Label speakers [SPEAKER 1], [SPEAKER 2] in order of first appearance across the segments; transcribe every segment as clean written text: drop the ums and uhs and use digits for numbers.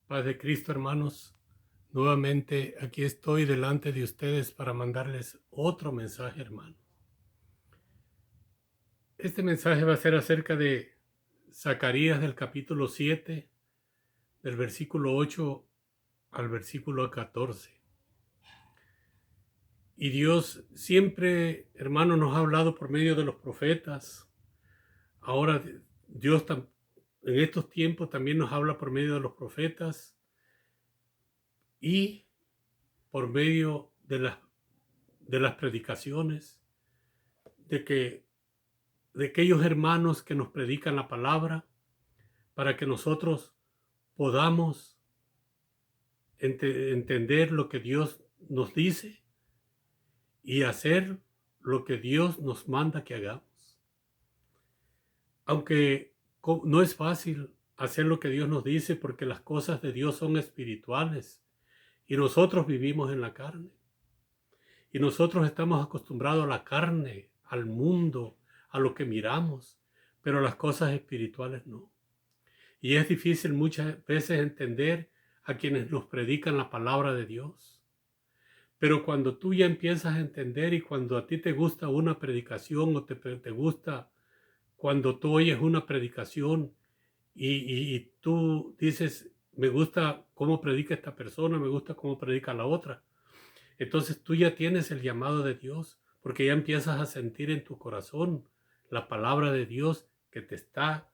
[SPEAKER 1] Paz de Cristo, hermanos. Nuevamente aquí estoy delante de ustedes para mandarles otro mensaje, hermano. Este mensaje va a ser acerca de Zacarías del capítulo 7, del versículo 8 al versículo 14. Y Dios siempre, hermano, nos ha hablado por medio de los profetas. Ahora Dios en estos tiempos también nos habla por medio de los profetas y por medio de las predicaciones, de que de aquellos hermanos que nos predican la palabra para que nosotros podamos entender lo que Dios nos dice y hacer lo que Dios nos manda que hagamos. Aunque no es fácil hacer lo que Dios nos dice porque las cosas de Dios son espirituales y nosotros vivimos en la carne. Y nosotros estamos acostumbrados a la carne, al mundo, a lo que miramos, pero las cosas espirituales no. Y es difícil muchas veces entender a quienes nos predican la palabra de Dios. Pero cuando tú ya empiezas a entender y cuando a ti te gusta una predicación o te gusta cuando tú oyes una predicación y tú dices, me gusta cómo predica esta persona, me gusta cómo predica la otra. Entonces tú ya tienes el llamado de Dios porque ya empiezas a sentir en tu corazón la palabra de Dios que te está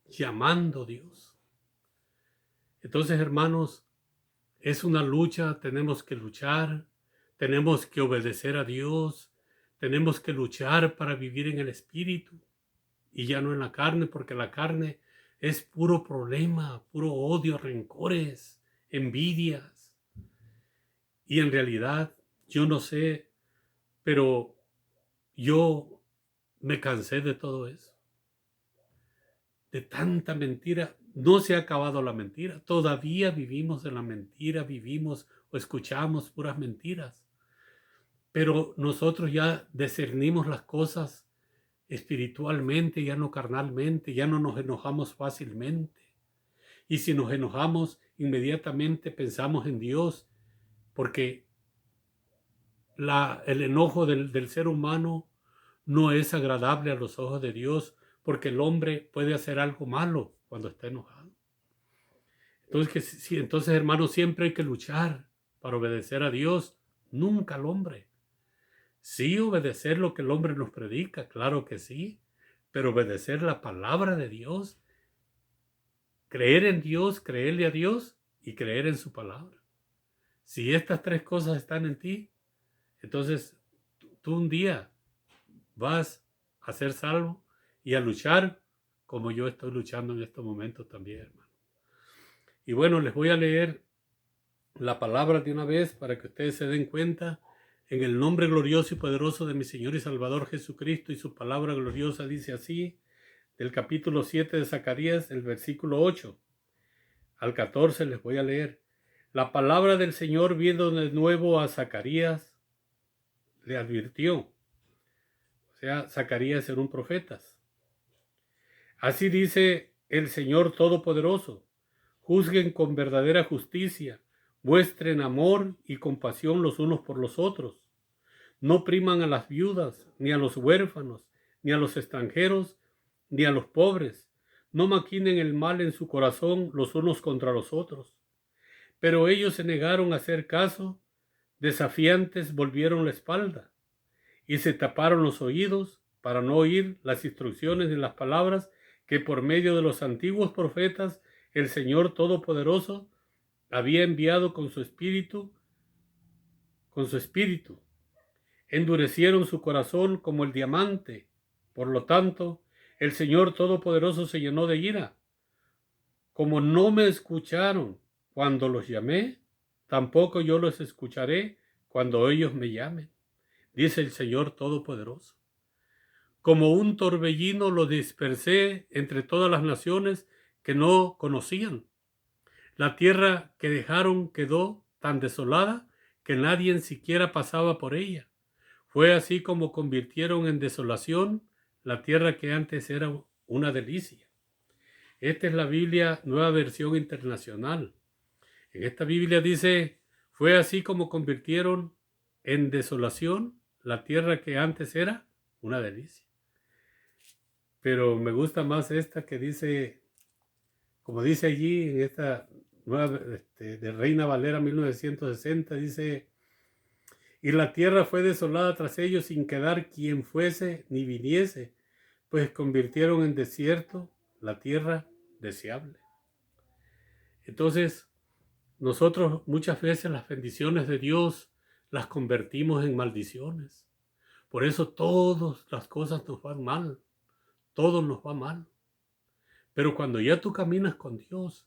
[SPEAKER 1] llamando Dios. Entonces, hermanos, es una lucha, tenemos que luchar, tenemos que obedecer a Dios, tenemos que luchar para vivir en el Espíritu y ya no en la carne, porque la carne es puro problema, puro odio, rencores, envidias. Y en realidad, yo no sé, pero yo me cansé de todo eso, de tanta mentira. No se ha acabado la mentira. Todavía vivimos en la mentira, vivimos o escuchamos puras mentiras. Pero nosotros ya discernimos las cosas espiritualmente, ya no carnalmente, ya no nos enojamos fácilmente. Y si nos enojamos, inmediatamente pensamos en Dios, porque el enojo del ser humano no es agradable a los ojos de Dios, porque el hombre puede hacer algo malo cuando está enojado. Entonces, hermanos, siempre hay que luchar para obedecer a Dios, nunca al hombre. Sí, obedecer lo que el hombre nos predica, claro que sí, pero obedecer la palabra de Dios, creer en Dios, creerle a Dios y creer en su palabra. Si estas tres cosas están en ti, entonces tú un día vas a ser salvo y a luchar como yo estoy luchando en estos momentos también, hermano. Y bueno, les voy a leer la palabra de una vez para que ustedes se den cuenta. En el nombre glorioso y poderoso de mi Señor y Salvador Jesucristo, y su palabra gloriosa dice así, del capítulo 7 de Zacarías, el versículo 8 al 14 les voy a leer. La palabra del Señor vino de nuevo a Zacarías, le advirtió. O sea, Zacarías era un profeta. Así dice el Señor Todopoderoso: juzguen con verdadera justicia, muestren amor y compasión los unos por los otros. No priman a las viudas, ni a los huérfanos, ni a los extranjeros, ni a los pobres. No maquinen el mal en su corazón los unos contra los otros. Pero ellos se negaron a hacer caso, desafiantes volvieron la espalda y se taparon los oídos para no oír las instrucciones ni las palabras que por medio de los antiguos profetas el Señor Todopoderoso había enviado con su espíritu. Endurecieron su corazón como el diamante. Por lo tanto, el Señor Todopoderoso se llenó de ira. Como no me escucharon cuando los llamé, tampoco yo los escucharé cuando ellos me llamen, dice el Señor Todopoderoso. Como un torbellino los dispersé entre todas las naciones que no conocían. La tierra que dejaron quedó tan desolada que nadie siquiera pasaba por ella. Fue así como convirtieron en desolación la tierra que antes era una delicia. Esta es la Biblia Nueva Versión Internacional. En esta Biblia dice, fue así como convirtieron en desolación la tierra que antes era una delicia. Pero me gusta más esta que dice, como dice allí en esta nueva de Reina Valera 1960, dice, y la tierra fue desolada tras ellos sin quedar quien fuese ni viniese, pues convirtieron en desierto la tierra deseable. Entonces, nosotros muchas veces las bendiciones de Dios las convertimos en maldiciones. Por eso todas las cosas nos van mal, todo nos va mal. Pero cuando ya tú caminas con Dios,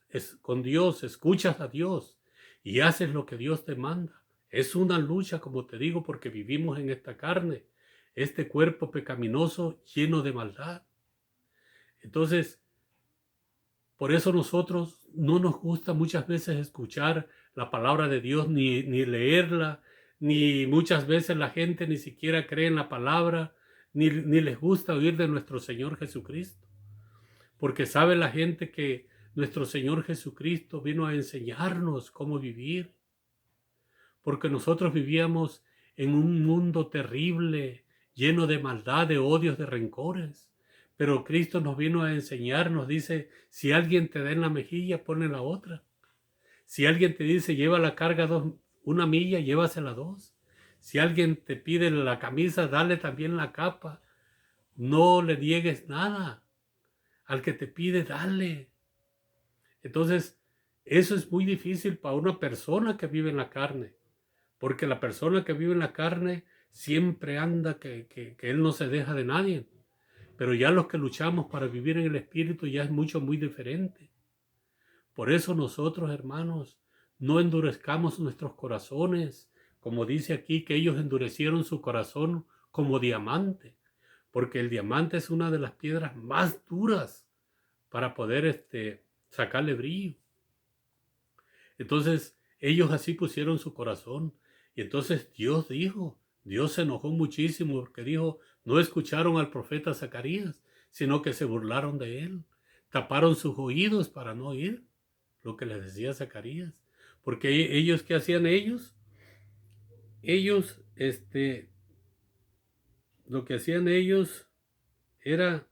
[SPEAKER 1] escuchas a Dios y haces lo que Dios te manda, es una lucha, como te digo, porque vivimos en esta carne, este cuerpo pecaminoso lleno de maldad. Entonces, por eso nosotros no nos gusta muchas veces escuchar la palabra de Dios, ni leerla, ni muchas veces la gente ni siquiera cree en la palabra, ni les gusta oír de nuestro Señor Jesucristo. Porque sabe la gente que nuestro Señor Jesucristo vino a enseñarnos cómo vivir. Porque nosotros vivíamos en un mundo terrible, lleno de maldad, de odios, de rencores. Pero Cristo nos vino a enseñar, nos dice, si alguien te da en la mejilla, ponle la otra. Si alguien te dice, lleva la carga una milla, llévasela 2. Si alguien te pide la camisa, dale también la capa. No le niegues nada. Al que te pide, dale. Entonces, eso es muy difícil para una persona que vive en la carne. Porque la persona que vive en la carne siempre anda que él no se deja de nadie. Pero ya los que luchamos para vivir en el Espíritu ya es muy diferente. Por eso nosotros, hermanos, no endurezcamos nuestros corazones, como dice aquí, que ellos endurecieron su corazón como diamante, porque el diamante es una de las piedras más duras para poder sacarle brillo. Entonces, ellos así pusieron su corazón. Y entonces Dios se enojó muchísimo porque dijo, no escucharon al profeta Zacarías, sino que se burlaron de él. Taparon sus oídos para no oír lo que les decía Zacarías. Porque ellos, ¿qué hacían ellos? Ellos, lo que hacían ellos era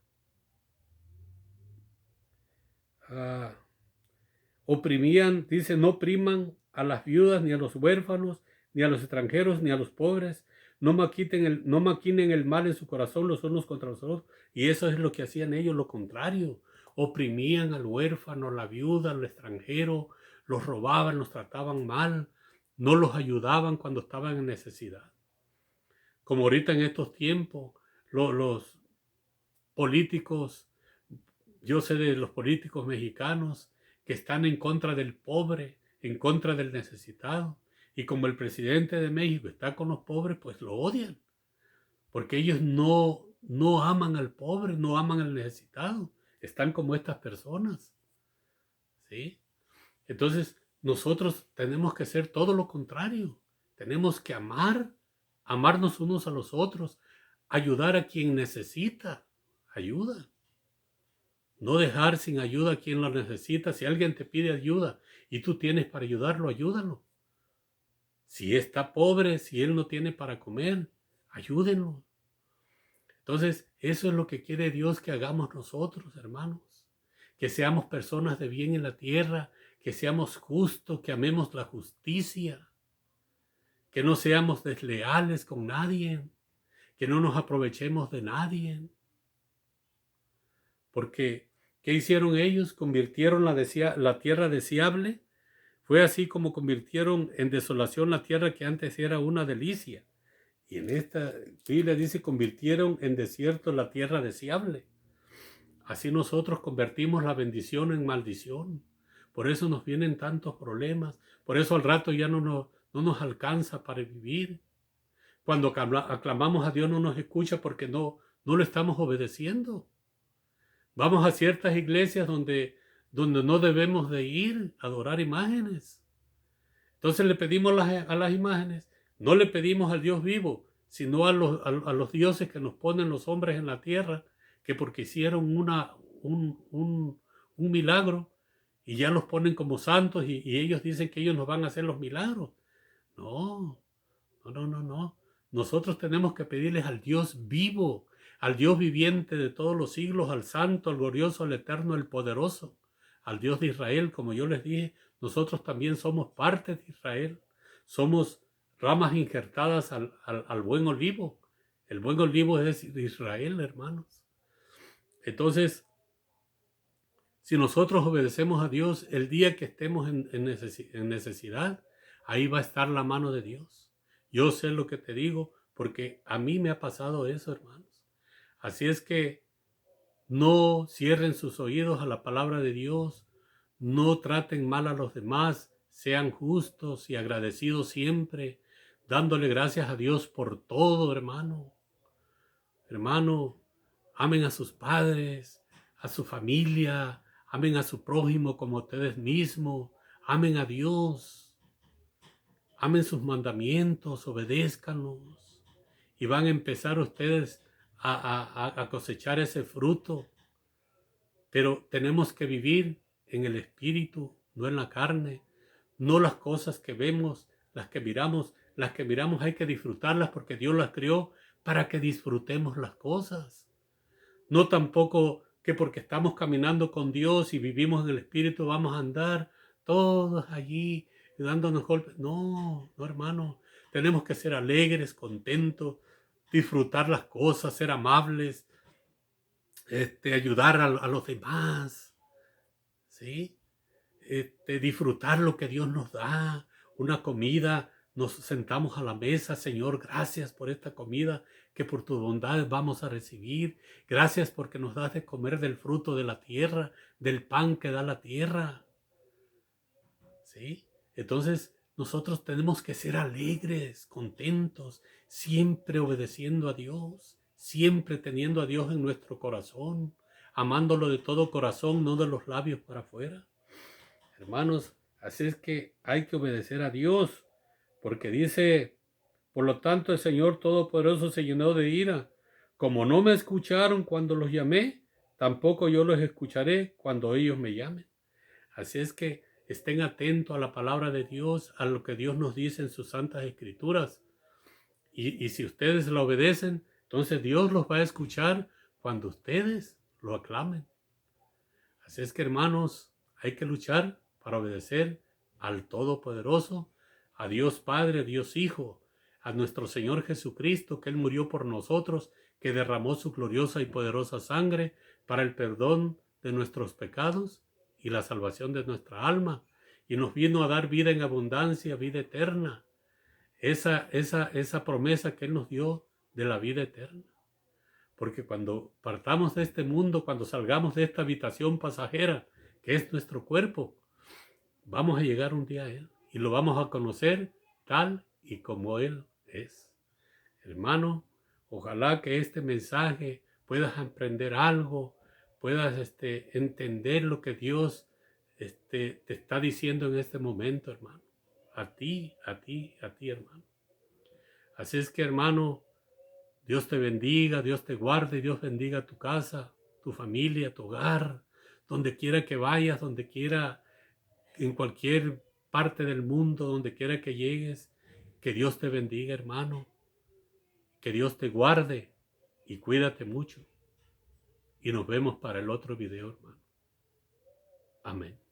[SPEAKER 1] oprimían, dice, no opriman a las viudas, ni a los huérfanos, ni a los extranjeros, ni a los pobres. No maquinen el mal en su corazón los unos contra los otros. Y eso es lo que hacían ellos, lo contrario. Oprimían al huérfano, a la viuda, al extranjero, los robaban, los trataban mal, no los ayudaban cuando estaban en necesidad. Como ahorita en estos tiempos, los políticos, yo sé de los políticos mexicanos que están en contra del pobre, en contra del necesitado. Y como el presidente de México está con los pobres, pues lo odian. Porque ellos no aman al pobre, no aman al necesitado. Están como estas personas. ¿Sí? Entonces, nosotros tenemos que hacer todo lo contrario. Tenemos que amarnos unos a los otros, ayudar a quien necesita ayuda. No dejar sin ayuda a quien lo necesita. Si alguien te pide ayuda y tú tienes para ayudarlo, ayúdalo. Si está pobre, si él no tiene para comer, ayúdenlo. Entonces, eso es lo que quiere Dios que hagamos nosotros, hermanos. Que seamos personas de bien en la tierra, que seamos justos, que amemos la justicia, que no seamos desleales con nadie, que no nos aprovechemos de nadie. Porque, ¿qué hicieron ellos? Convirtieron la tierra deseable. Fue así como convirtieron en desolación la tierra que antes era una delicia. Y en esta Biblia dice, convirtieron en desierto la tierra deseable. Así nosotros convertimos la bendición en maldición. Por eso nos vienen tantos problemas. Por eso al rato ya no nos alcanza para vivir. Cuando aclamamos a Dios no nos escucha porque no lo estamos obedeciendo. Vamos a ciertas iglesias donde no debemos de ir a adorar imágenes. Entonces le pedimos a las imágenes, no le pedimos al Dios vivo, sino a los dioses que nos ponen los hombres en la tierra, que porque hicieron un milagro y ya los ponen como santos y ellos dicen que ellos nos van a hacer los milagros. No, no, no, no, no. Nosotros tenemos que pedirles al Dios vivo, al Dios viviente de todos los siglos, al santo, al glorioso, al eterno, al poderoso, al Dios de Israel. Como yo les dije, nosotros también somos parte de Israel. Somos ramas injertadas al buen olivo. El buen olivo es de Israel, hermanos. Entonces, si nosotros obedecemos a Dios, el día que estemos en necesidad, ahí va a estar la mano de Dios. Yo sé lo que te digo porque a mí me ha pasado eso, hermanos. Así es que no cierren sus oídos a la palabra de Dios, no traten mal a los demás, sean justos y agradecidos siempre, dándole gracias a Dios por todo, hermano. Hermano, amen a sus padres, a su familia, amen a su prójimo como ustedes mismos, amen a Dios, amen sus mandamientos, obedézcanlos y van a empezar ustedes a cosechar ese fruto. Pero tenemos que vivir en el espíritu, no en la carne, no las cosas que vemos, las que miramos hay que disfrutarlas porque Dios las creó para que disfrutemos las cosas. No tampoco que porque estamos caminando con Dios y vivimos en el Espíritu vamos a andar todos allí dándonos golpes. No, no, hermano. Tenemos que ser alegres, contentos, disfrutar las cosas, ser amables, ayudar a los demás, ¿sí? Disfrutar lo que Dios nos da, una comida, nos sentamos a la mesa, Señor, gracias por esta comida que por tu bondad vamos a recibir, gracias porque nos das de comer del fruto de la tierra, del pan que da la tierra, ¿sí? Entonces nosotros tenemos que ser alegres, contentos, siempre obedeciendo a Dios, siempre teniendo a Dios en nuestro corazón, amándolo de todo corazón, no de los labios para afuera. Hermanos, así es que hay que obedecer a Dios, porque dice, por lo tanto el Señor Todopoderoso se llenó de ira. Como no me escucharon cuando los llamé, tampoco yo los escucharé cuando ellos me llamen. Así es que estén atentos a la palabra de Dios, a lo que Dios nos dice en sus santas escrituras. Y si ustedes la obedecen, entonces Dios los va a escuchar cuando ustedes lo aclamen. Así es que, hermanos, hay que luchar para obedecer al Todopoderoso, a Dios Padre, a Dios Hijo, a nuestro Señor Jesucristo, que Él murió por nosotros, que derramó su gloriosa y poderosa sangre para el perdón de nuestros pecados y la salvación de nuestra alma, y nos vino a dar vida en abundancia, vida eterna. Esa promesa que Él nos dio de la vida eterna. Porque cuando partamos de este mundo, cuando salgamos de esta habitación pasajera, que es nuestro cuerpo, vamos a llegar un día a Él y lo vamos a conocer tal y como Él es. Hermano, ojalá que este mensaje puedas aprender algo, puedas entender lo que Dios te está diciendo en este momento, hermano. A ti, hermano. Así es que, hermano, Dios te bendiga, Dios te guarde, Dios bendiga tu casa, tu familia, tu hogar, donde quiera que vayas, donde quiera, en cualquier parte del mundo, donde quiera que llegues. Que Dios te bendiga, hermano. Que Dios te guarde y cuídate mucho. Y nos vemos para el otro video, hermano. Amén.